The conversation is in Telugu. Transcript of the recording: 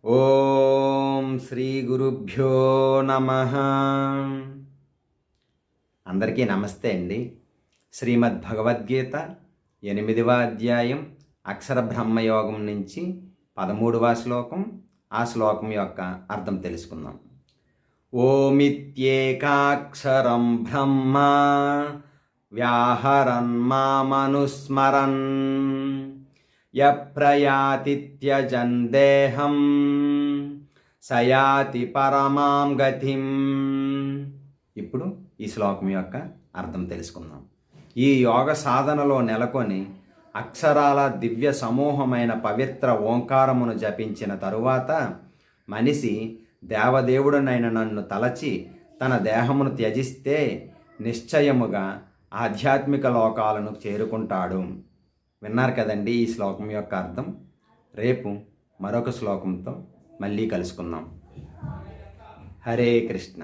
ఓం శ్రీ గురుభ్యో నమః. అందరికీ నమస్తే అండి. శ్రీమద్ భగవద్గీత 8వ అధ్యాయం అక్షర బ్రహ్మయోగం నుంచి 13వ శ్లోకం. ఆ శ్లోకం యొక్క అర్థం తెలుసుకుందాం. ఓమిత్యేకాక్షరం బ్రహ్మ వ్యాహరన్ మామనుస్మరన్ యప్రయాతి త్యజన్ దేహం సయాతి పరమాం గతిం. ఇప్పుడు ఈ శ్లోకం యొక్క అర్థం తెలుసుకుందాం. ఈ యోగ సాధనలో నెలకొని అక్షరాల దివ్య సమూహమైన పవిత్ర ఓంకారమును జపించిన తరువాత మనిషి దేవదేవుడనైన నన్ను తలచి తన దేహమును త్యజిస్తే నిశ్చయముగా ఆధ్యాత్మిక లోకాలను చేరుకుంటాడు. విన్నారు కదండి ఈ శ్లోకం యొక్క అర్థం. రేపు మరొక శ్లోకంతో మళ్ళీ కలుసుకుందాం. హరే కృష్ణ.